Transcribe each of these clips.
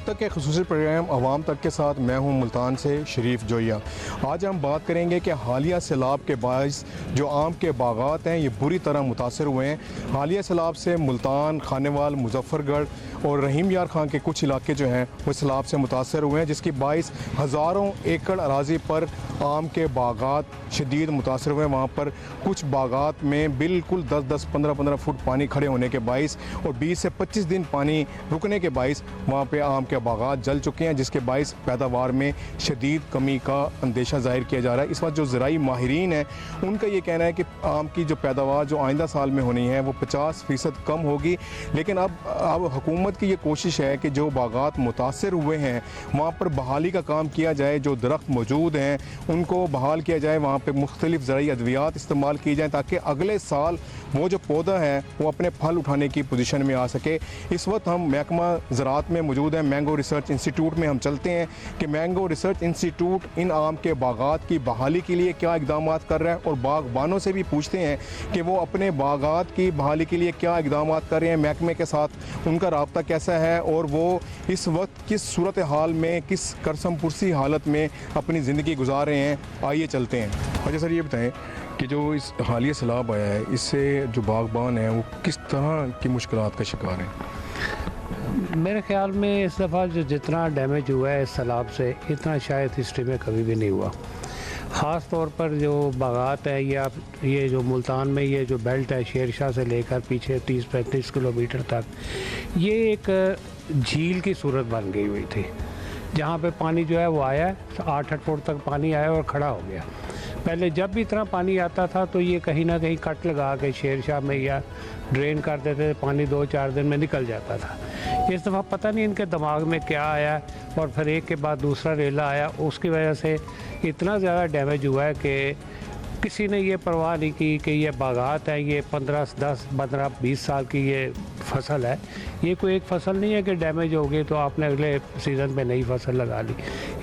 तक के खुसूसी प्रोग्राम आवाम तक के साथ मैं हूं मुल्तान से शरीफ जोइया। आज हम बात करेंगे कि हालिया सैलाब के बायस जो आम के बागात हैं ये बुरी तरह मुतासर हुए हैं। हालिया सैलाब से मुल्तान, खानेवाल, मुजफ्फरगढ़ और रहीम यार खां के कुछ इलाके जो हैं वो सैलाब से मुतासर हुए हैं, जिसकी बायस हज़ारों एकड़ अराजी पर आम के बागात शदीद मुतासर हुए हैं। वहाँ पर कुछ बागात में बिल्कुल 10-10, 15-15 फुट पानी खड़े होने के बायस और 20 से 25 दिन पानी रुकने के बायस वहाँ पे आम के बागात जल चुके हैं, जिसके बायस पैदावार में शदीद कमी का अंदेशा जाहिर किया जा रहा है। इस वक्त जो ज़राई माहिरीन हैं उनका ये कहना है कि आम की जो पैदावार जो आइंदा साल में होनी है वो 50% कम होगी। लेकिन अब हुकूमत की ये कोशिश है कि जो बागात मुतासर हुए हैं वहाँ पर बहाली का काम किया जाए, जो दरख्त मौजूद हैं उनको बहाल किया जाए, वहाँ पर मुख्तलिफ ज़राई अद्वियात इस्तेमाल की जाएँ ताकि अगले साल वो जो पौधा है वो अपने फल उठाने की पोजीशन में आ सके। इस वक्त हम महकमा ज़राअत में मौजूद हैं, मैंगो रिसर्च इंस्टीट्यूट में हम चलते हैं कि मैंगो रिसर्च इंस्टीट्यूट इन आम के बागात की बहाली के लिए क्या इक़दाम कर रहा है और बागबानों से भी पूछते हैं कि वो अपने बागात की बहाली के लिए क्या इक़दाम कर रहे हैं, महकमे के साथ उनका राब्ता कैसा है और वो इस वक्त किस सूरत हाल में, किस करसम पुरसी हालत में अपनी ज़िंदगी गुजार रहे हैं। आइए चलते हैं। अच्छा सर, ये बताएँ कि जो इस हालिया सैलाब आया है इससे जो बागबान हैं वो किस तरह की मुश्किलात का शिकार हैं? मेरे ख्याल में इस दफ़ा जो जितना डैमेज हुआ है इस सैलाब से इतना शायद हिस्ट्री में कभी भी नहीं हुआ। ख़ास तौर पर जो बागात है या ये जो मुल्तान में ये जो बेल्ट है शेरशाह से लेकर पीछे 30-35 किलोमीटर तक, ये एक झील की सूरत बन गई हुई थी जहाँ पे पानी जो है वो आया 8-8 फुट तक पानी आया और खड़ा हो गया। पहले जब भी इतना पानी आता था तो ये कहीं ना कहीं कट लगा के शेरशाह में या ड्रेन कर देते थे, पानी 2-4 दिन में निकल जाता था। इस दफ़ा पता नहीं इनके दिमाग में क्या आया और फिर एक के बाद दूसरा रेला आया, उसकी वजह से इतना ज़्यादा डैमेज हुआ है कि किसी ने ये परवाह नहीं की कि ये बागात है, ये 15-10-15-20 साल की ये फसल है। ये कोई एक फसल नहीं है कि डैमेज हो गई तो आपने अगले सीज़न पे नई फसल लगा ली,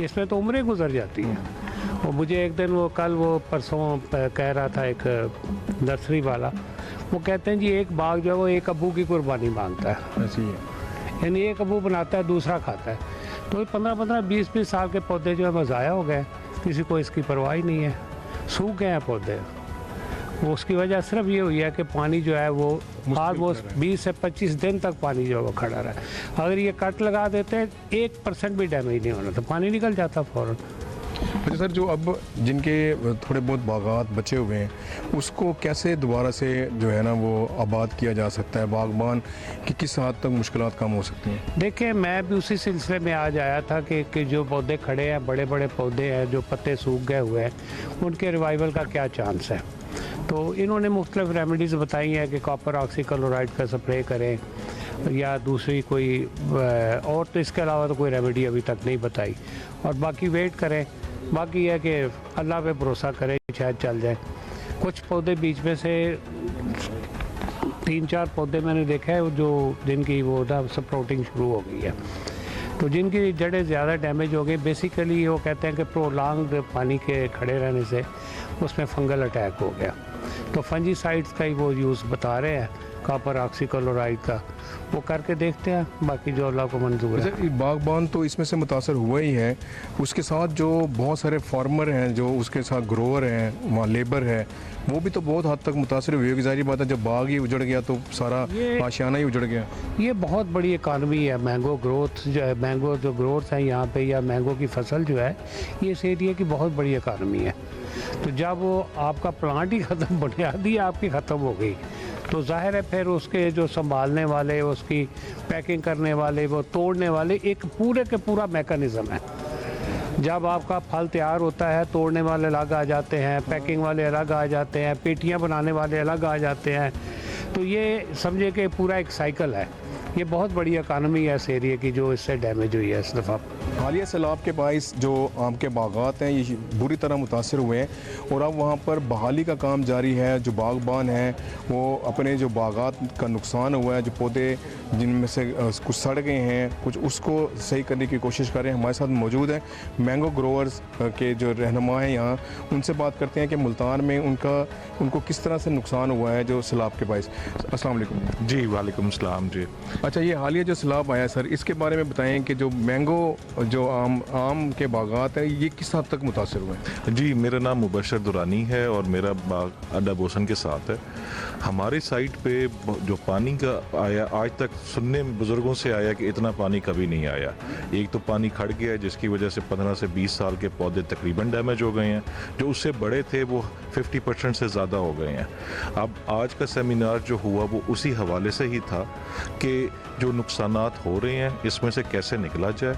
इसमें तो उम्रें गुजर जाती हैं। और मुझे एक दिन वो परसों कह रहा था एक नर्सरी वाला, वो कहते हैं जी एक बाग जो है वो एक अब्बू की कुर्बानी मांगता है, ऐसी है, यानी एक अब्बू बनाता है दूसरा खाता है। तो 15-15, 20-20 साल के पौधे जो है वो ज़ाया हो गए, किसी को इसकी परवाह ही नहीं है, सूख गए हैं पौधे। वो उसकी वजह सिर्फ ये हुई है कि पानी जो है वो ऑलमोस्ट 20 से 25 दिन तक पानी जो है वो खड़ा रहा। अगर ये कट लगा देते हैं 1% भी डैमेज नहीं होना, तो पानी निकल जाता फ़ौरन। अच्छा सर, जो अब जिनके थोड़े बहुत बागात बचे हुए हैं उसको कैसे दोबारा से जो है ना वो आबाद किया जा सकता है? बागबान की किस हद तक मुश्किलात कम हो सकती हैं? देखिए, मैं भी उसी सिलसिले में आज आया था कि जो पौधे खड़े हैं, बड़े बड़े पौधे हैं जो पत्ते सूख गए हुए हैं, उनके रिवाइवल का क्या चांस है। तो इन्होंने मुख्तलिफ रेमेडीज़ बताई हैं कि कॉपर ऑक्सीक्लोराइड का स्प्रे करें या दूसरी कोई और, तो इसके अलावा तो कोई रेमेडी अभी तक नहीं बताई। और बाकी वेट करें, बाकी है कि अल्लाह पे भरोसा करें, शायद चल जाए। कुछ पौधे बीच में से 3-4 पौधे मैंने देखा है जो जिनकी वो ना स्प्राउटिंग शुरू हो गई है, तो जिनकी जड़ें ज़्यादा डैमेज हो गई। बेसिकली वो कहते हैं कि प्रोलॉन्ग पानी के खड़े रहने से उसमें फंगल अटैक हो गया, तो फंजीसाइड्स का ही वो यूज़ बता रहे हैं, कॉपर ऑक्सीक्लोराइड का, वो करके देखते हैं, बाकी जो अल्लाह को मंजूर है। बागबान तो इसमें से मुतासर हुआ ही है, उसके साथ जो बहुत सारे फार्मर हैं, जो उसके साथ ग्रोअर हैं, वहाँ लेबर है, वो भी तो बहुत हद तक मुतासर हुई है। ज़ाहिर बात है, जब बाग ही उजड़ गया तो सारा आशियाना ही उजड़ गया। ये बहुत बड़ी इकानमी है मैंगो ग्रोथ जो है, मैंगो जो ग्रोथ है यहाँ पे या मैंगो की फसल जो है, ये इस एरिया की बहुत बड़ी इकानमी है। तो जब वो आपका प्लांट ही ख़त्म, बुनियादी आपकी ख़त्म हो गई, तो जाहिर है फिर उसके जो संभालने वाले, उसकी पैकिंग करने वाले, वो तोड़ने वाले, एक पूरे के पूरा मैकेनिज़्म है। जब आपका फल तैयार होता है, तोड़ने वाले अलग आ जाते हैं, पैकिंग वाले अलग आ जाते हैं, पेटियां बनाने वाले अलग आ जाते हैं। तो ये समझे कि पूरा एक साइकिल है। ये बहुत बड़ी इकानमी है इस एरिया की जो इससे डैमेज हुई है इस दफ़ा। हालिया सैलाब के बाइस जो आम के बागात हैं ये बुरी तरह मुतासर हुए हैं और अब वहाँ पर बहाली का काम जारी है। जो बागबान हैं वो अपने जो बागात का नुकसान हुआ है, जो पौधे जिनमें से कुछ सड़ गए हैं, कुछ उसको सही करने की कोशिश कर रहे हैं। हमारे साथ मौजूद हैं मैंगो ग्रोवर्स के जो रहनुमा हैं यहाँ, उनसे बात करते हैं कि मुल्तान में उनको किस तरह से नुकसान हुआ है जो सैलाब के बाइस। अस्सलाम वालेकुम। जी वालेकुम सलाम जी। अच्छा, ये हालिया जो सैलाब आया सर, इसके बारे में बताएं कि जो मैंगो जो आम के बागात हैं ये किस हद तक मुतासर हुए हैं? जी, मेरा नाम मुबशर दुरानी है और मेरा बाग अड्डा बोसन के साथ है। हमारे साइट पे जो पानी का आया, आज तक सुनने में बुज़ुर्गों से आया कि इतना पानी कभी नहीं आया। एक तो पानी खड़ गया है जिसकी वजह से 15 से 20 साल के पौधे तकरीबन डैमेज हो गए हैं। जो उससे बड़े थे वो 50% से ज़्यादा हो गए हैं। अब आज का सेमिनार जो हुआ वो उसी हवाले से ही था कि जो नुकसानात हो रहे हैं इसमें से कैसे निकला जाए।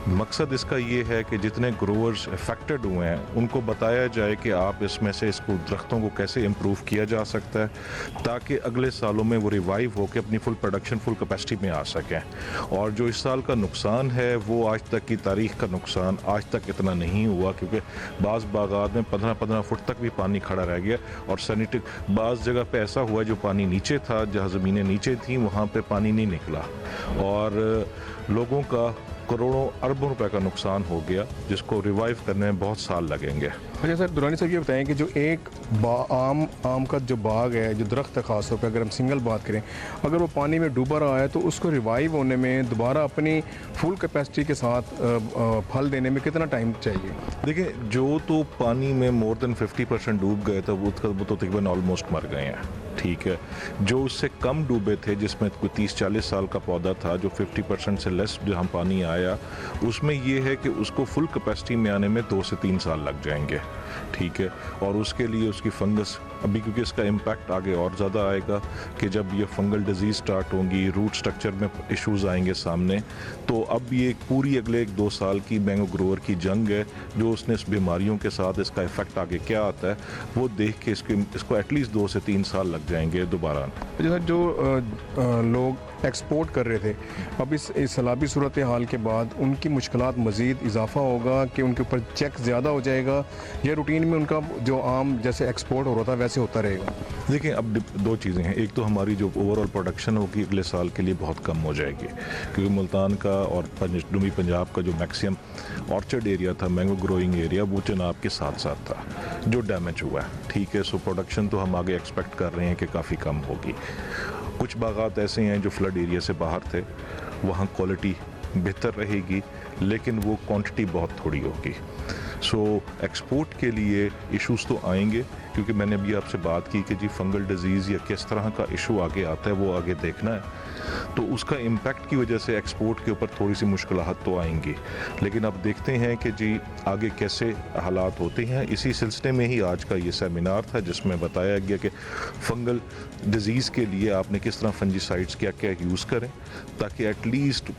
मकसद इसका ये है कि जितने ग्रोवर्स अफेक्टेड हुए हैं उनको बताया जाए कि आप इसमें से इसको दरख्तों को कैसे इम्प्रूव किया जा सकता है ताकि अगले सालों में वो रिवाइव होकर अपनी फुल प्रोडक्शन, फुल कैपेसिटी में आ सकें। और जो इस साल का नुकसान है वो आज तक की तारीख का नुकसान आज तक इतना नहीं हुआ, क्योंकि बाज़ बागात में 15-15 फुट तक भी पानी खड़ा रह गया और सैनिटरी बाज़ जगह पे ऐसा हुआ जो पानी नीचे था, जहाँ ज़मीनें नीचे थी वहाँ पे पानी नहीं निकला और लोगों का करोड़ों अरबों रुपए का नुकसान हो गया, जिसको रिवाइव करने में बहुत साल लगेंगे। अच्छा सर, दुरानी साहब ये बताएं कि जो एक आम का जो बाग है, जो दरख्त है ख़ास तौर पे अगर हम सिंगल बात करें, अगर वो पानी में डूबा रहा है तो उसको रिवाइव होने में, दोबारा अपनी फुल कैपेसिटी के साथ फल देने में कितना टाइम चाहिए? देखिए, जो तो पानी में मोर देन 50% डूब गए थे वो तो तकरीबन ऑलमोस्ट मर गए हैं, ठीक है। जो उससे कम डूबे थे, जिसमें कोई 30-40 साल का पौधा था, जो 50% से लेस जहाँ पानी आया, उसमें ये है कि उसको फुल कैपेसिटी में आने में 2 से 3 साल लग जाएंगे, ठीक है। और उसके लिए उसकी फंगस अभी, क्योंकि इसका इम्पैक्ट आगे और ज़्यादा आएगा कि जब ये फंगल डिजीज़ स्टार्ट होंगी, रूट स्ट्रक्चर में इश्यूज आएंगे सामने, तो अब ये पूरी अगले 1-2 साल की मैंगो ग्रोवर की जंग है जो उसने इस बीमारियों के साथ इसका इफेक्ट आगे क्या आता है वो देख के इसको एटलीस्ट 2 से 3 साल लग जाएंगे दोबारा। जैसा जो लोग एक्सपोर्ट कर रहे थे, अब इस सैलाबी सूरत हाल के बाद उनकी मुश्किलात मज़ीद इजाफा होगा कि उनके ऊपर चेक ज़्यादा हो जाएगा या रूटीन में उनका जो आम जैसे एक्सपोर्ट हो रहा था वैसे होता रहेगा? देखिए, अब 2 चीज़ें हैं। एक तो हमारी जो ओवरऑल प्रोडक्शन होगी अगले साल के लिए बहुत कम हो जाएगी, क्योंकि मुल्तान का और जनूबी पंजाब का जो मैक्सिमम ऑर्चर्ड एरिया था, मैंगो ग्रोइंग एरिया, वो चनाब के साथ साथ था जो डैमेज हुआ है, ठीक है। सो प्रोडक्शन तो हम आगे एक्सपेक्ट कर रहे हैं कि काफ़ी कम होगी। कुछ बागात ऐसे हैं जो फ्लड एरिया से बाहर थे, वहाँ क्वालिटी बेहतर रहेगी लेकिन वो क्वांटिटी बहुत थोड़ी होगी। सो एक्सपोर्ट के लिए इश्यूज तो आएंगे, क्योंकि मैंने अभी आपसे बात की कि जी फंगल डिजीज़ या किस तरह का इशू आगे आता है वो आगे देखना है, तो उसका इम्पैक्ट की वजह से एक्सपोर्ट के ऊपर थोड़ी सी मुश्किलात तो आएंगी। लेकिन अब देखते हैं कि जी आगे कैसे हालात होते हैं। इसी सिलसिले में ही आज का ये सेमिनार था जिसमें बताया गया कि फंगल डिजीज़ के लिए आपने किस तरह फंजीसाइड्स क्या क्या यूज़ करें ताकि एटलीस्ट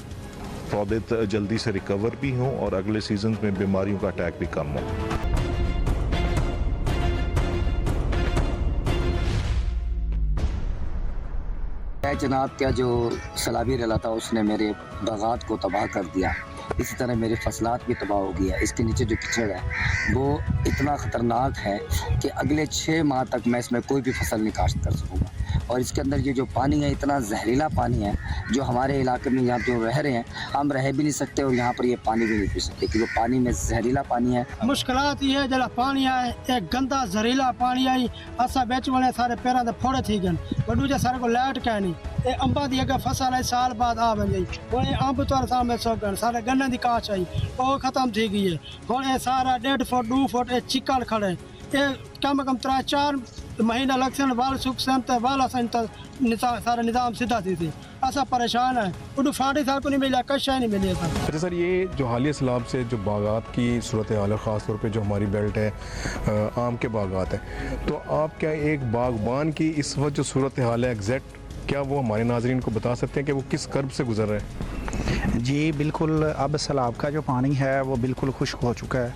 पौधे जल्दी से रिकवर भी हों और अगले सीजन में बीमारियों का अटैक भी कम हो। जनाब, क्या जो सैलाबी रला था उसने मेरे बागात को तबाह कर दिया, इसी तरह मेरे फसलात भी तबाह हो गया। इसके नीचे जो कीचड़ है वो इतना ख़तरनाक है कि अगले 6 माह तक मैं इसमें कोई भी फसल नहीं काश्त कर सकूँगा। और इसके अंदर ये जो पानी है इतना जहरीला पानी है, जो हमारे इलाके में यहाँ जो रह रहे हैं हम रह भी नहीं सकते और यहाँ पर ये पानी भी नहीं पी सकते क्योंकि पानी में जहरीला पानी है। मुश्किलात ये है, जरा पानी आए एक गंदा जहरीला पानी आई, असा बेच वाले सारे पैरों के फोड़े थी गए, दूजे सारे को लाइट कह नहीं, ये अंबा की अगर फसल आई साल बाद आ बन गई, वो अंब तो सामने सो गए, सारे गन्ने की काश आई वो खत्म थी गई है। हम ये सारा 1.5 फुट 2 फुट ये चिकड़ खड़े, ये कम 3-4 महीना लगते वाल सुख सन वाल सारा निज़ाम सीधा थी असा परेशान है, उनको फाड़ी साल को नहीं मिला, कशा नहीं मिली था। अच्छा सर, ये जो हालिया सैलाब से जो बागात की सूरत हाल है, ख़ास तौर पे जो हमारी बेल्ट है आम के बागात है, तो आप क्या एक बागबान की इस वक्त जो सूरत हाल है एग्जैक्ट क्या वो हमारे नाजरीन को बता सकते हैं कि वो किस कर्ब से गुजर रहे हैं? जी बिल्कुल, अब सैलाब का जो पानी है वो बिल्कुल खुश्क हो चुका है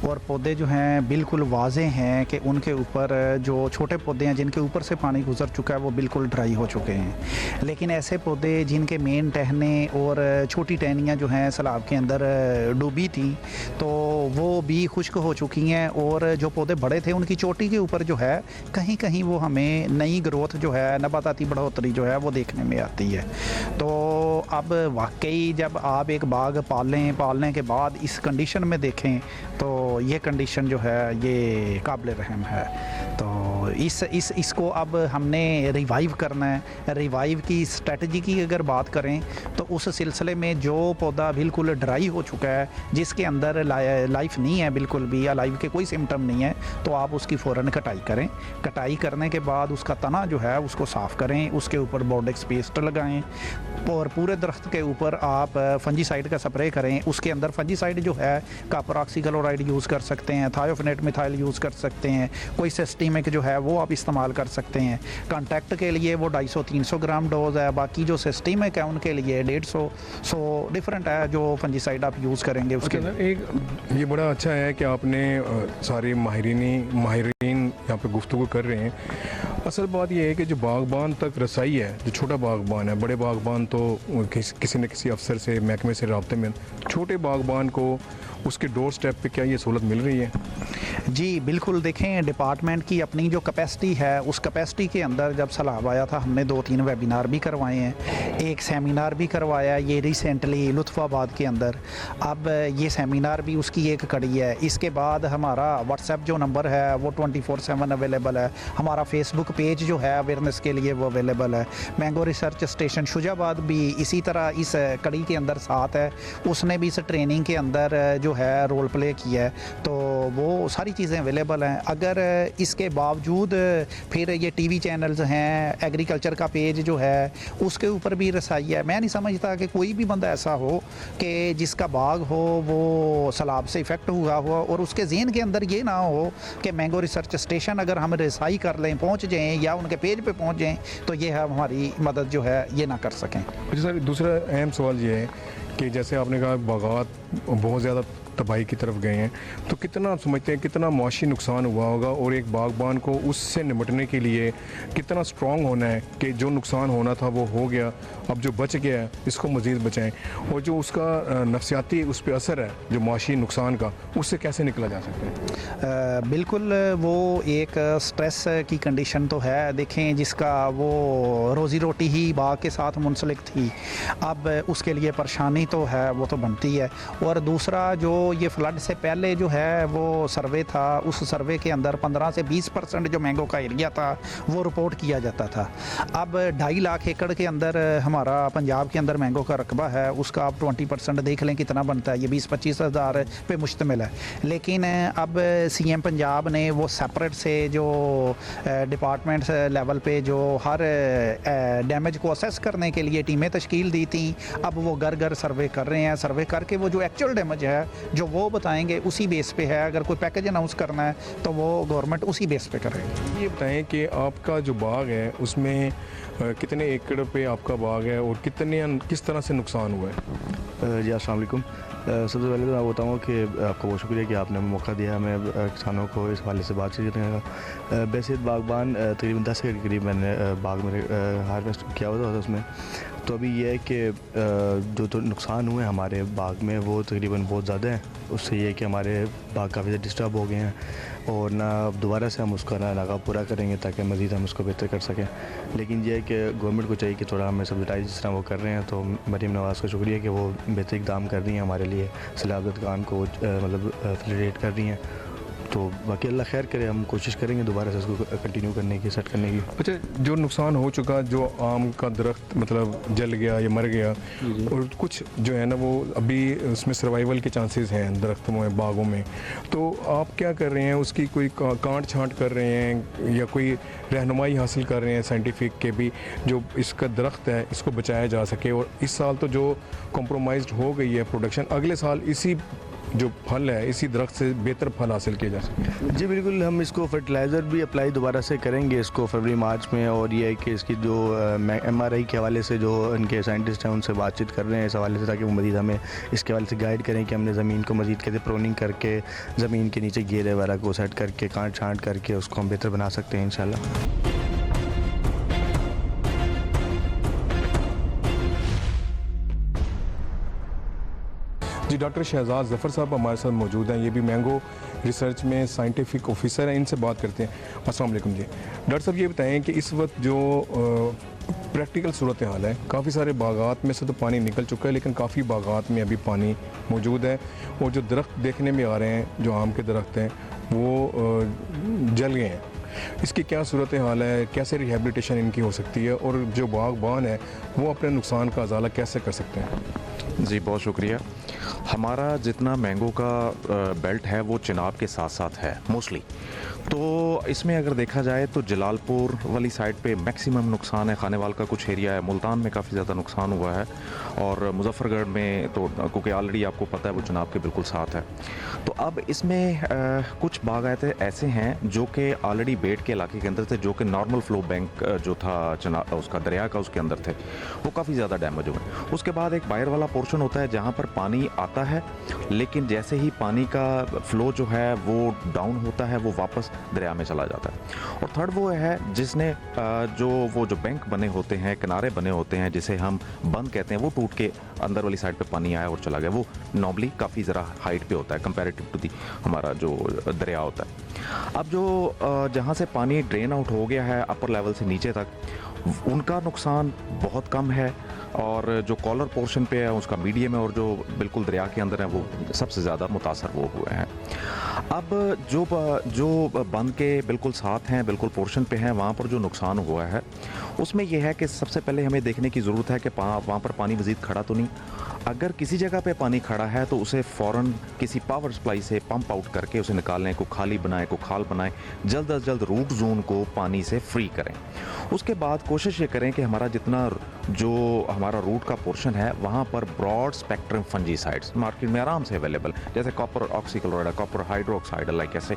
और पौधे जो हैं बिल्कुल वाजे हैं कि उनके ऊपर जो छोटे पौधे हैं जिनके ऊपर से पानी गुजर चुका है वो बिल्कुल ड्राई हो चुके हैं। लेकिन ऐसे पौधे जिनके मेन टहने और छोटी टहनियाँ जो हैं सैलाब के अंदर डूबी थी तो वो भी खुश्क हो चुकी हैं और जो पौधे बड़े थे उनकी चोटी के ऊपर जो है कहीं कहीं वो हमें नई ग्रोथ जो है नबाताती बढ़ोतरी जो है वो देखने में आती है। तो अब वाकई जब आप एक बाग पालने के बाद इस कंडीशन में देखें तो ये कंडीशन जो है ये काबिल रहम है। तो इसको अब हमने रिवाइव करना है। रिवाइव की स्ट्रेटजी की अगर बात करें तो उस सिलसिले में जो पौधा बिल्कुल ड्राई हो चुका है जिसके अंदर लाइफ नहीं है बिल्कुल भी या लाइफ के कोई सिम्टम नहीं है तो आप उसकी फ़ौरन कटाई करें। कटाई करने के बाद उसका तना जो है उसको साफ़ करें, उसके ऊपर बोर्डेक्स पेस्ट लगाएं और पूरे दरख्त के ऊपर आप फंजीसाइड का स्प्रे करें। उसके अंदर फंजीसाइड जो है कॉपर ऑक्सीक्लोराइड यूज़ कर सकते हैं, थायोफेनेट मिथाइल यूज़ कर सकते हैं, कोई सिस्टीमिक जो है वो आप इस्तेमाल कर सकते हैं। कॉन्टैक्ट के लिए वो 250-300 ग्राम डोज है, बाकी जो सिस्टीमिक है उनके लिए 150 डिफरेंट है जो फंजीसाइड आप यूज़ करेंगे उसके अच्छा, एक ये बड़ा अच्छा है कि आपने सारे माहिरीन यहाँ पे गुफ्तगू कर रहे हैं। असल बात यह है कि जो बागबान तक रसाई है, जो छोटा बागबान है, बड़े बागबान तो किसी न किसी अफसर से महकमे से रब्ते में, छोटे बागबान को उसके डोर स्टेप पे क्या ये सहूलत मिल रही है? जी बिल्कुल, देखें डिपार्टमेंट की अपनी जो कैपेसिटी है उस कैपेसिटी के अंदर जब सैलाब आया था हमने 2-3 वेबिनार भी करवाए हैं, एक सेमिनार भी करवाया ये रिसेंटली लुत्फ़ाबाद के अंदर। अब ये सेमिनार भी उसकी एक कड़ी है। इसके बाद हमारा व्हाट्सएप जो नंबर है वो 24/7 अवेलेबल है। हमारा फेसबुक पेज जो है अवेयरनेस के लिए वो अवेलेबल है। मैंगो रिसर्च स्टेशन शुजाबाद भी इसी तरह इस कड़ी के अंदर साथ है, उसने भी इस ट्रेनिंग के अंदर जो है रोल प्ले किया है। तो वो सारी चीज़ें अवेलेबल हैं। अगर इसके बावजूद फिर ये टीवी चैनल्स हैं, एग्रीकल्चर का पेज जो है उसके ऊपर भी रसाई है। मैं नहीं समझता कि कोई भी बंदा ऐसा हो कि जिसका बाग हो वो सैलाब से इफ़ेक्ट हुआ हो और उसके ज़हन के अंदर ये ना हो कि मैंगो रिसर्च स्टेशन अगर हम रसाई कर लें, पहुँच जाएँ या उनके पेज पे पहुँच जाएँ तो ये हमारी मदद जो है ये ना कर सकें। अच्छा सर, दूसरा अहम सवाल ये है कि जैसे आपने कहा बागात बहुत ज़्यादा तबाही की तरफ गए हैं, तो कितना आप समझते हैं कितना मुआशी नुकसान हुआ होगा और एक बागबान को उससे निपटने के लिए कितना स्ट्रॉन्ग होना है कि जो नुकसान होना था वो हो गया, अब जो बच गया है इसको मज़ीद बचाएं, और जो उसका नफसियाती उस पर असर है जो मुआशी नुकसान का, उससे कैसे निकला जा सकता है? बिल्कुल, वो एक स्ट्रेस की कंडीशन तो है। देखें जिसका वो रोज़ी रोटी ही बाग के साथ मुंसलिक थी, अब उसके लिए परेशानी तो है, वो तो बनती है। और दूसरा जो ये फ्लड से पहले जो है वो सर्वे था, उस सर्वे के अंदर 15 से 20% जो मैंगो का एरिया था वो रिपोर्ट किया जाता था। अब 2.5 लाख एकड़ के अंदर हमारा पंजाब के अंदर मैंगो का रकबा है, उसका आप 20% देख लें कितना बनता है, ये 20-25 हज़ार पे मुश्तमिल है। लेकिन अब CM पंजाब ने वो सेपरेट से जो डिपार्टमेंट लेवल पे जो हर डैमेज को असेस करने के लिए टीमें तश्कील दी थी, अब वो घर घर सर्वे कर रहे हैं। सर्वे करके वो जो एक्चुअल डैमेज है जो वो बताएंगे उसी बेस पे है। अगर कोई पैकेज अनाउंस करना है तो वो गवर्नमेंट उसी बेस पे करेगी। ये बताएं कि आपका जो बाग है उसमें कितने एकड़ पे आपका बाग है और किस तरह से नुकसान हुआ है? जी अस्सलाम वालेकुम। सबसे पहले तो मैं बताऊँ कि आपका बहुत शुक्रिया कि आपने हमें मौका दिया हमें किसानों को इस हवाले से बातचीत करने का। वैसे बागबान तकरीबन 10 एकड़ के करीब मैंने बाग में हार्वेस्ट किया हुआ था उसमें। तो अभी ये है कि जो तो नुकसान हुए हमारे बाग में वो तकरीबन बहुत ज़्यादा हैं। उससे ये है कि हमारे बाग काफ़ी ज़्यादा डिस्टर्ब हो गए हैं और ना दोबारा से हम उसका नागा पूरा करेंगे ताकि मज़ीद हम उसको बेहतर कर सकें। लेकिन ये है कि गवर्नमेंट को चाहिए कि थोड़ा हमें सब्सिडाइज जिस तरह वो कर रहे हैं। तो मरीम नवाज़ का शुक्रिया कि वो बेहतर इक़दाम कर रही हैं हमारे लिए, सैलाब ज़दगान को मतलब फैसिलिटेट कर रही हैं। तो बाकी अल्लाह खैर करे, हम कोशिश करेंगे दोबारा से उसको कंटिन्यू करने की, सेट करने की। अच्छा, जो नुकसान हो चुका, जो आम का दरख्त मतलब जल गया या मर गया और कुछ जो है ना वो अभी उसमें सर्वाइवल के चांसेस हैं दरख्तों में, बागों में, तो आप क्या कर रहे हैं? उसकी कोई काट छांट कर रहे हैं या कोई रहनुमाई हासिल कर रहे हैं साइंटिफिक के भी, जो इसका दरख्त है इसको बचाया जा सके? और इस साल तो जो कॉम्प्रोमाइज़ हो गई है प्रोडक्शन, अगले साल इसी जो फल है इसी दरख्त से बेहतर फल हासिल किया जा सके? जी बिल्कुल, हम इसको फर्टिलाइज़र भी अप्लाई दोबारा से करेंगे इसको फरवरी मार्च में, और ये है कि इसकी जो MRI के हवाले से जो इनके साइंटिस्ट हैं उनसे बातचीत कर रहे हैं इस हवाले से, ताकि वो मज़ीद हमें इसके हवाले से गाइड करें कि हमने ज़मीन को मज़ीद कैसे प्रोनिंग करके ज़मीन के नीचे घेरे वगैरह को सेट करके काट छांट करके उसको हम बेहतर बना सकते हैं इंशाल्लाह। जी, डॉक्टर शहजाद ज़फ़र साहब हमारे साथ मौजूद हैं। ये भी मैंगो रिसर्च में साइंटिफिक ऑफिसर हैं। इनसे बात करते हैं। अस्सलाम वालेकुम जी। डॉक्टर साहब ये बताएं कि इस वक्त जो प्रैक्टिकल सूरत हाल है, काफ़ी सारे बागात में से तो पानी निकल चुका है, लेकिन काफ़ी बागात में अभी पानी मौजूद है, और जो दरख्त देखने में आ रहे हैं जो आम के दरख्त हैं वो जल गए हैं। इसकी क्या सूरत हाल है, कैसे रिहेबिलिटेशन इनकी हो सकती है, और जो बागबान है वो अपने नुकसान का अजाला कैसे कर सकते हैं? जी बहुत शुक्रिया। हमारा जितना मैंगो का बेल्ट है वो चिनाब के साथ साथ है मोस्टली, तो इसमें अगर देखा जाए तो जलालपुर वाली साइड पे मैक्सिमम नुकसान है, खानेवाल का कुछ एरिया है, मुल्तान में काफ़ी ज़्यादा नुकसान हुआ है, और मुजफ्फरगढ़ में तो क्योंकि ऑलरेडी आपको पता है वो चिनाब के बिल्कुल साथ है। तो अब इसमें कुछ बागायत ऐसे हैं जो कि ऑलरेडी बेट के इलाके के अंदर थे, जो कि नॉर्मल फ्लो बैंक जो था उसका दरिया का उसके अंदर थे, वो काफ़ी ज़्यादा डैमेज हुए। उसके बाद एक बाहर वाला पोर्शन होता है जहाँ पर पानी आता है, लेकिन जैसे ही पानी का फ्लो जो है वो डाउन होता है वो वापस दरिया में चला जाता है। और थर्ड वो है जिसने जो बैंक बने होते हैं, किनारे बने होते हैं, जिसे हम बंद कहते हैं, वो टूट के अंदर वाली साइड पे पानी आया और चला गया। वो नॉर्मली काफ़ी ज़रा हाइट पे होता है कंपैरेटिव टू दी हमारा जो दरिया होता है। अब जो जहाँ से पानी ड्रेन आउट हो गया है अपर लेवल से नीचे तक, उनका नुकसान बहुत कम है, और जो कॉलर पोर्शन पे है उसका मीडियम है, और जो बिल्कुल दरिया के अंदर है वो सबसे ज़्यादा मुतासर वो हुए हैं। अब जो बंद के बिल्कुल साथ हैं, बिल्कुल पोर्शन पे हैं, वहाँ पर जो नुकसान हुआ है उसमें यह है कि सबसे पहले हमें देखने की ज़रूरत है कि वहाँ पर पानी मज़ीद खड़ा तो नहीं। अगर किसी जगह पे पानी खड़ा है तो उसे फ़ौरन किसी पावर सप्लाई से पंप आउट करके उसे निकालने को खाली बनाएं, को खाल बनाएं, जल्द अज जल्द रूट जोन को पानी से फ्री करें। उसके बाद कोशिश ये करें कि हमारा जितना जो हमारा रूट का पोर्शन है वहाँ पर ब्रॉड स्पेक्ट्रम फंजीसाइड्स मार्केट में आराम से अवेलेबल, जैसे copper oxychloride, copper hydroxide, like ऐसे,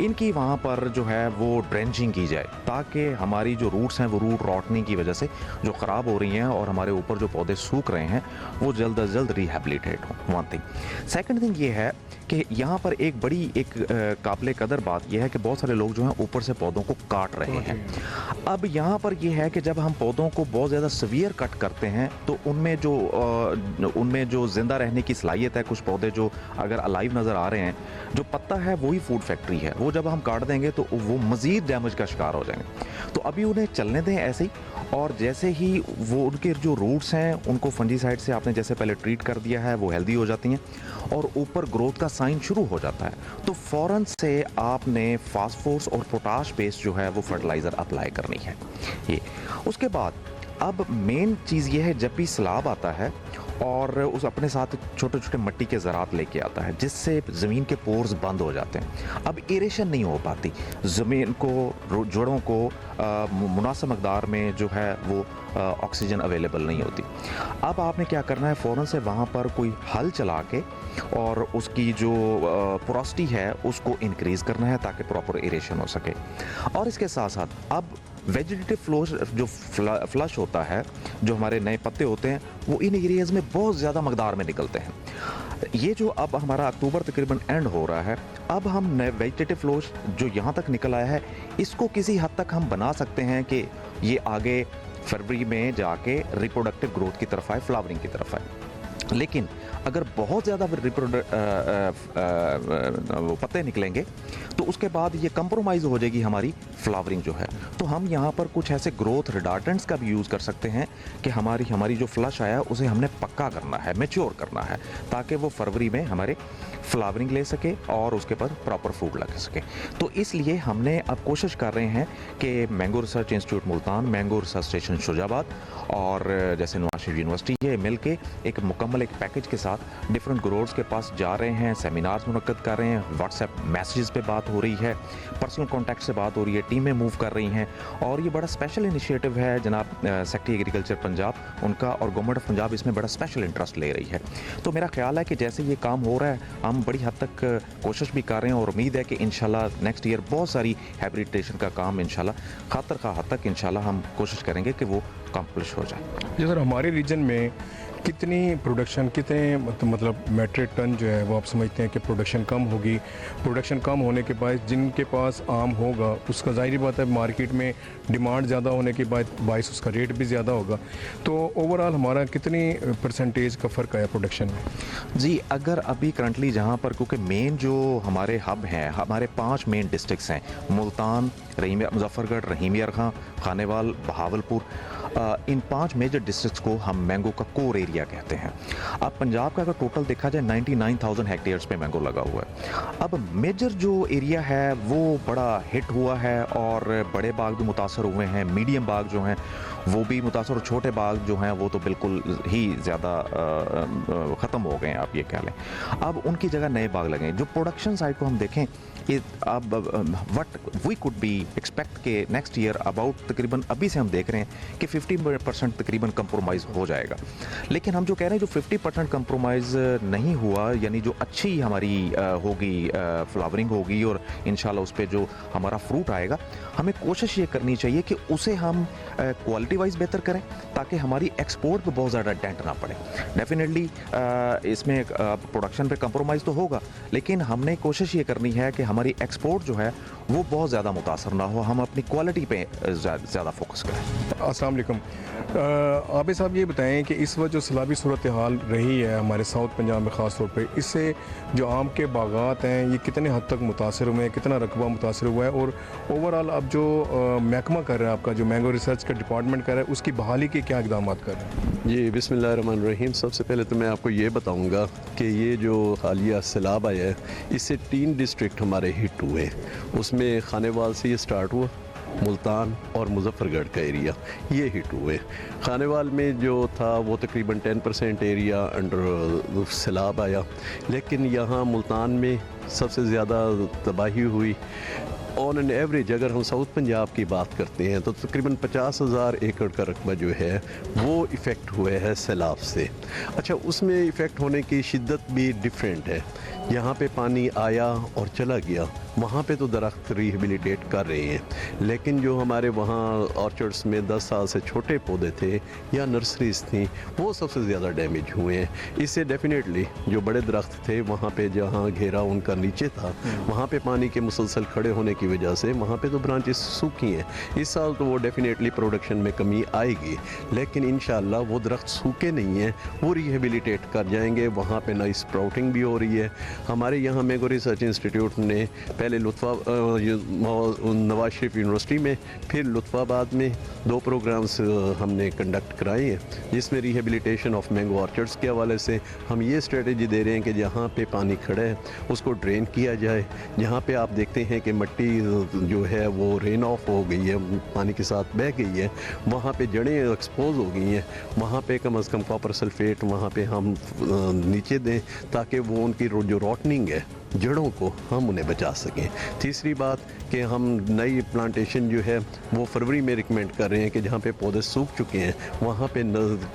इनकी वहाँ पर जो है वो ड्रेंचिंग की जाए, ताकि हमारी जो रूट्स हैं वो रूट रॉटनिंग की वजह से जो ख़राब हो रही हैं और हमारे ऊपर जो पौधे सूख रहे हैं वो जल्द अज जल्द रिहेबिलिटेट हों। One thing. सेकेंड थिंग ये है कि यहाँ पर एक बड़ी काबिल कदर बात यह है कि बहुत सारे लोग जो हैं ऊपर से पौधों को काट रहे हैं। अब यहाँ पर यह है कि जब हम पौधों को बहुत ज़्यादा सवियर कट करते हैं तो उनमें जो ज़िंदा रहने की सलाहियत है, कुछ पौधे जो अगर अलाइव नज़र आ रहे हैं, जो पत्ता है वही फूड फैक्ट्री है, वो जब हम काट देंगे तो वो मज़ीद डैमेज का शिकार हो जाएंगे। तो अभी उन्हें चलने दें ऐसे ही, और जैसे ही वो उनके जो रूट्स हैं उनको फंजीसाइड से आपने जैसे पहले ट्रीट कर दिया है वो हेल्दी हो जाती हैं और ऊपर ग्रोथ का साइन शुरू हो जाता है, तो फ़ौरन से आपने फास्फोरस और पोटाश बेस जो है वो फर्टिलाइज़र अप्लाई करनी है। ये उसके बाद अब मेन चीज़ ये है, जब भी सैलाब आता है और उस अपने साथ छोटे छोटे मिट्टी के ज़रात लेके आता है, जिससे ज़मीन के पोर्स बंद हो जाते हैं। अब एरेशन नहीं हो पाती, ज़मीन को, जड़ों को मुनासिब मकदार में जो है वो ऑक्सीजन अवेलेबल नहीं होती। अब आपने क्या करना है, फ़ौरन से वहाँ पर कोई हल चला के और उसकी जो पोरोसिटी है उसको इंक्रीज़ करना है ताकि प्रॉपर एरेशन हो सके। और इसके साथ साथ अब वेजिटेटिव फ्लो जो फ्लश होता है, जो हमारे नए पत्ते होते हैं वो इन एरियाज़ में बहुत ज़्यादा मकदार में निकलते हैं। ये जो अब हमारा अक्टूबर तकरीबन एंड हो रहा है, अब हम नए वेजिटेटिव फ्लोज जो यहाँ तक निकल आया है इसको किसी हद तक हम बना सकते हैं कि ये आगे फरवरी में जाके रिप्रोडक्टिव ग्रोथ की तरफ आए, फ्लावरिंग की तरफ आए। लेकिन अगर बहुत ज़्यादा वो पत्ते निकलेंगे तो उसके बाद ये कंप्रोमाइज़ हो जाएगी हमारी फ्लावरिंग जो है। तो हम यहाँ पर कुछ ऐसे ग्रोथ रिटार्डेंट्स का भी यूज़ कर सकते हैं कि हमारी जो फ्लश आया उसे हमने पक्का करना है, मैच्योर करना है, ताकि वो फरवरी में हमारे फ्लावरिंग ले सके और उसके पर प्रॉपर फ्रूट लग सके। तो इसलिए हमने अब कोशिश कर रहे हैं कि mango research institute Multan, mango research station Shujabad और जैसे नवाज शरीफ यूनिवर्सिटी है मिल के एक मुकम्मल एक पैकेज के साथ साथ डिफरेंट ग्रोवर्स के पास जा रहे हैं, सेमिनार्स मुनक्कद कर रहे हैं, व्हाट्सएप मैसेजेस पे बात हो रही है, पर्सनल कॉन्टैक्ट से बात हो रही है, टीमें मूव कर रही हैं। और ये बड़ा स्पेशल इनिशिएटिव है जनाब सेक्रेटरी एग्रीकल्चर पंजाब उनका, और गवर्नमेंट ऑफ पंजाब इसमें बड़ा स्पेशल इंटरेस्ट ले रही है। तो मेरा ख्याल है कि जैसे ये काम हो रहा है हम बड़ी हद तक कोशिश भी कर रहे हैं और उम्मीद है कि इंशाल्लाह नेक्स्ट ईयर बहुत सारी हैबिलिटेशन का काम इंशाल्लाह खातर खा हद तक इंशाल्लाह हम कोशिश करेंगे कि वो कंप्लीट हो जाए। जी सर, हमारे रीजन में कितनी प्रोडक्शन, कितने मतलब मेट्रिक टन जो है वो आप समझते हैं कि प्रोडक्शन कम होगी? प्रोडक्शन कम होने के बाद जिनके पास आम होगा उसका ज़ाहिर बात है मार्केट में डिमांड ज़्यादा होने के बाद बाइस उसका रेट भी ज़्यादा होगा। तो ओवरऑल हमारा कितनी परसेंटेज का फ़र्क आया प्रोडक्शन में? जी, अगर अभी करंटली जहाँ पर, क्योंकि मेन जो हमारे हब हैं, हमारे 5 मेन डिस्ट्रिक्ट्स हैं, मुल्तान, मुजफ्फरगढ़, रहीमिया खां, खानेवाल, बहावलपुर, इन 5 मेजर डिस्ट्रिक्ट्स को हम मैंगो का कोर एरिया कहते हैं। अब पंजाब का अगर टोटल देखा जाए 99,000 हेक्टेयर्स पे मैंगो लगा हुआ है। अब मेजर जो एरिया है वो बड़ा हिट हुआ है और बड़े बाग भी मुतासर हुए हैं, मीडियम बाग जो हैं वो भी मुतासर, और छोटे बाग जो हैं वो तो बिल्कुल ही ज़्यादा ख़त्म हो गए हैं, आप ये कह लें। अब उनकी जगह नए बाग लगे। जो प्रोडक्शन साइड को हम देखें, अब what we could be expect के नेक्स्ट ईयर अबाउट तकरीबन अभी से हम देख रहे हैं कि 50% तकरीबन कंप्रोमाइज़ हो जाएगा। लेकिन हम जो कह रहे हैं जो 50% कंप्रोमाइज़ नहीं हुआ, यानी जो अच्छी हमारी होगी फ्लावरिंग होगी और इंशाल्लाह उस पर जो हमारा फ्रूट आएगा, हमें कोशिश ये करनी चाहिए कि उसे हम क्वालिटी वाइज बेहतर करें ताकि हमारी एक्सपोर्ट पे बहुत ज़्यादा डेंट ना पड़े। डेफिनेटली इसमें प्रोडक्शन पे कंप्रोमाइज़ तो होगा, लेकिन हमने कोशिश ये करनी है कि हमारी एक्सपोर्ट जो है वो बहुत ज़्यादा मुतासर ना हो, हम अपनी क्वालिटी पे ज़्यादा फोकस करें। अस्सलाम वालेकुम। आबिद साहब, ये बताएं कि इस वक्त जो सैलाबी सूरत हाल रही है हमारे साउथ पंजाब में ख़ास तौर पे, इससे जो आम के बागात हैं ये कितने हद तक मुतासर हुए हैं, कितना रकबा मुतासर हुआ है, और ओवरऑल अब जो महकमा कर रहा है आपका, जो मैंगो रिसर्च का डिपार्टमेंट कर रहा है, उसकी बहाली के क्या इकदाम कर रहे हैं? जी, बिस्मिल्लाहिर्रहमानिर्रहीम। सबसे पहले तो मैं आपको ये बताऊंगा कि ये जो हालिया सैलाब आया है इससे 3 डिस्ट्रिक्ट हमारे हिट हुए। उसमें खानेवाल से ये स्टार्ट हुआ, मुल्तान और मुजफ्फरगढ़ का एरिया ये हिट हुए। खानेवाल में जो था वो तकरीबन 10% एरिया अंडर सैलाब आया, लेकिन यहाँ मुल्तान में सबसे ज़्यादा तबाही हुई। ऑन एन एवरेज अगर हम साउथ पंजाब की बात करते हैं तो तकरीबन 50,000 एकड़ का रकबा जो है वो इफ़ेक्ट हुए है सैलाब से। अच्छा, उसमें इफ़ेक्ट होने की शिद्दत भी डिफरेंट है। यहाँ पे पानी आया और चला गया, वहाँ पे तो दरख्त रिहेबिलिटेट कर रहे हैं, लेकिन जो हमारे वहाँ ऑर्चर्ड्स में 10 साल से छोटे पौधे थे या नर्सरीज थी वो सबसे ज़्यादा डैमेज हुए हैं। इससे डेफिनेटली जो बड़े दरख्त थे वहाँ पे जहाँ घेरा उनका नीचे था वहाँ पे पानी के मुसलसल खड़े होने की वजह से वहाँ पे तो ब्रांचेस सूखी हैं। इस साल तो वो डेफिनेटली प्रोडक्शन में कमी आएगी, लेकिन इंशाल्लाह वो दरख्त सूखे नहीं हैं, वो रिहेबिलिटेट कर जाएंगे। वहाँ पे नई स्प्राउटिंग भी हो रही है। हमारे यहाँ मैंगो रिसर्च इंस्टीट्यूट ने पहले नवाज शरीफ यूनिवर्सिटी में, फिर लुत्फ़ाबाद में 2 प्रोग्राम्स हमने कंडक्ट कराए हैं, जिसमें रिहेबिलिटेशन ऑफ मैंगो ऑर्चर्ड्स के हवाले से हम ये स्ट्रेटजी दे रहे हैं कि जहाँ पे पानी खड़ा है उसको ड्रेन किया जाए। जहाँ पे आप देखते हैं कि मिट्टी जो है वो रेन ऑफ हो गई है, पानी के साथ बह गई है, वहाँ पे जड़ें एक्सपोज हो गई हैं, वहाँ पे कम अज़ कम कॉपर सल्फेट वहाँ पे हम नीचे दें ताकि वो उनकी जो रॉटनिंग है जड़ों को हम उन्हें बचा सकें। तीसरी बात कि हम नई प्लांटेशन जो है वो फरवरी में रिकमेंड कर रहे हैं कि जहाँ पे पौधे सूख चुके हैं वहाँ पे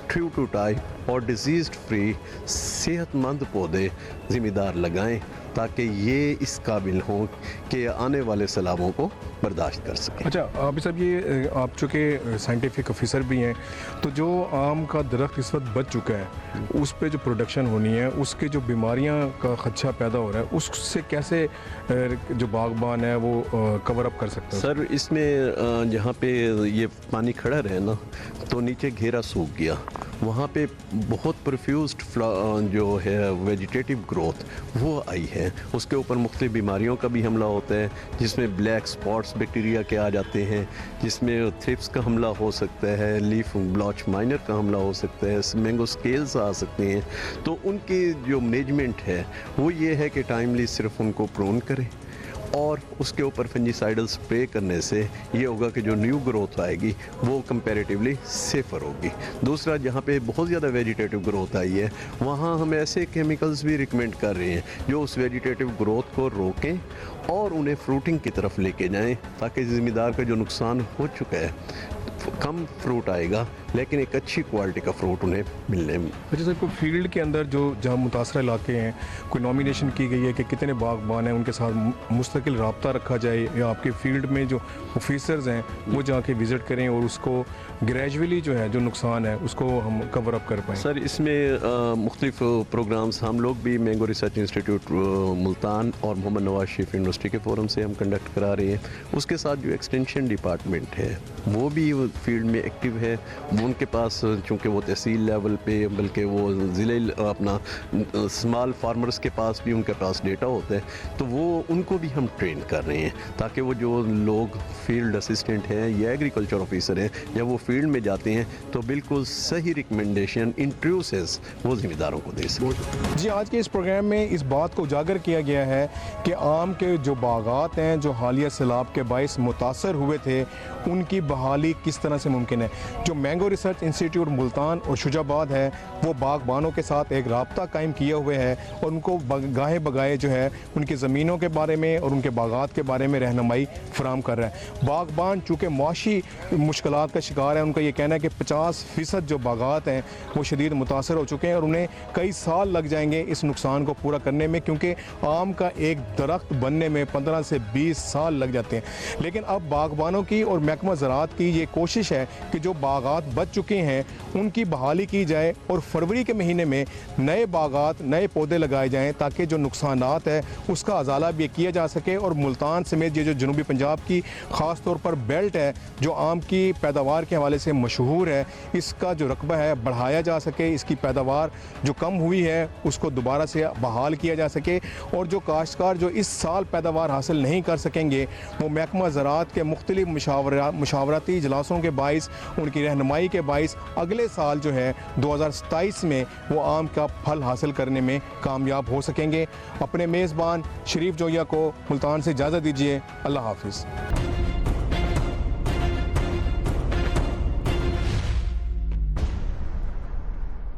ट्रू टू टाइप और डिजीज़ फ्री सेहतमंद पौधे ज़िम्मेदार लगाएं ताकि ये इस काबिल हों कि आने वाले सैलाबों को बर्दाश्त कर सकें। अच्छा आबिद साहब, ये आप चूँकि साइंटिफिक ऑफिसर भी हैं, तो जो आम का दरख्त इस वक्त बच चुका है उस पे जो प्रोडक्शन होनी है, उसके जो बीमारियां का खदशा पैदा हो रहा है, उससे कैसे जो बागबान है वो कवर अप कर सकते हैं? सर, इसमें जहाँ पे ये पानी खड़ा रहे ना तो नीचे घेरा सूख गया, वहाँ पे बहुत प्रोफ्यूज्ड जो है वेजिटेटिव ग्रोथ वो आई है। उसके ऊपर मुख्तलिफ बीमारियों का भी हमला होता है, जिसमें ब्लैक स्पॉट्स बैक्टीरिया के आ जाते हैं, जिसमें थ्रिप्स का हमला हो सकता है, लीफ ब्लॉच माइनर का हमला हो सकता है, मैंगो स्केल्स आ सकते हैं। तो उनकी जो मैनेजमेंट है वो ये है कि टाइमली सिर्फ उनको प्रोन करें और उसके ऊपर फंजीसाइडल स्प्रे करने से ये होगा कि जो न्यू ग्रोथ आएगी वो कंपैरेटिवली सेफ़र होगी। दूसरा, जहाँ पे बहुत ज़्यादा वेजिटेटिव ग्रोथ आई है वहाँ हम ऐसे केमिकल्स भी रिकमेंड कर रहे हैं जो उस वेजिटेटिव ग्रोथ को रोकें और उन्हें फ्रूटिंग की तरफ लेके जाएं, ताकि ज़मींदार का जो नुकसान हो चुका है कम फ्रूट आएगा लेकिन एक अच्छी क्वालिटी का फ्रूट उन्हें मिलने में। अच्छा सर, कोई फील्ड के अंदर जो जहाँ मुतासर इलाके हैं कोई नॉमिनेशन की गई है कि कितने बागबान हैं उनके साथ मुस्तकिल रब्ता रखा जाए, या आपके फील्ड में जो ऑफिसर्स हैं वो जाके विज़िट करें और उसको ग्रेजुअली जो है जो नुकसान है उसको हम कवर अप कर पाएँ? सर, इसमें मुख्तलिफ प्रोग्राम्स हम लोग भी मैंगो रिसर्च इंस्टीट्यूट मुल्तान और मोहम्मद नवाज शरीफ यूनिवर्सिटी के फोरम से हम कंडक्ट करा रहे हैं। उसके साथ जो एक्सटेंशन डिपार्टमेंट है वो भी फील्ड में एक्टिव है। उनके पास चूँकि वो तहसील लेवल पे बल्कि वो ज़िले अपना स्मॉल फार्मर्स के पास भी उनके पास डेटा होता है, तो वो उनको भी हम ट्रेन कर रहे हैं ताकि वो जो लोग फील्ड असिस्टेंट हैं या एग्रीकल्चर ऑफिसर हैं या वो फील्ड में जाते हैं तो बिल्कुल सही रिकमेंडेशन इंट्रूसेस वो ज़िम्मेदारों को दे सकें। जी, आज के इस प्रोग्राम में इस बात को उजागर किया गया है कि आम के जो बागात हैं जो हालिया सैलाब के बाइस मुतासर हुए थे उनकी बहाली किस तरह से मुमकिन है। जो मैंगो रिसर्च इंस्टीट्यूट मुल्तान और शुजाबाद है वो बागबानों के साथ एक राब्ता कायम किए हुए है और उनको गाहे बगाए जो है उनकी ज़मीनों के बारे में और उनके बागात के बारे में रहनुमाई फराम कर रहा है। बागबान चूँकि मुआशी मुश्किलात का शिकार है, उनका ये कहना है कि 50% जो बागात हैं वो शदीद मुतासर हो चुके हैं और उन्हें कई साल लग जाएंगे इस नुकसान को पूरा करने में, क्योंकि आम का एक दरख्त बनने में 15 से 20 साल लग जाते हैं। लेकिन अब बागबानों की और महकमा ज़राअत की ये कोशिश है कि जो बागात बच चुके हैं उनकी बहाली की जाए और फरवरी के महीने में नए बागात नए पौधे लगाए जाएं ताकि जो नुकसानात है उसका अजाला भी किया जा सके और मुल्तान समेत ये जो जनूबी पंजाब की ख़ास तौर पर बेल्ट है जो आम की पैदावार के हवाले से मशहूर है, इसका जो रकबा है बढ़ाया जा सके, इसकी पैदावार जो कम हुई है उसको दोबारा से बहाल किया जा सके और जो काश्तकार जो इस साल पैदावार हासिल नहीं कर सकेंगे वो महकमा ज़राअत के मुख्तलिफ मुशावरती इजलासों के बाइस उनकी रहनुमाई के बाइस अगले साल जो है 2027 में वो आम का फल हासिल करने में कामयाब हो सकेंगे। अपने मेज़बान शरीफ जोया को मुल्तान से इजाज़त दीजिए। अल्लाह हाफिज़।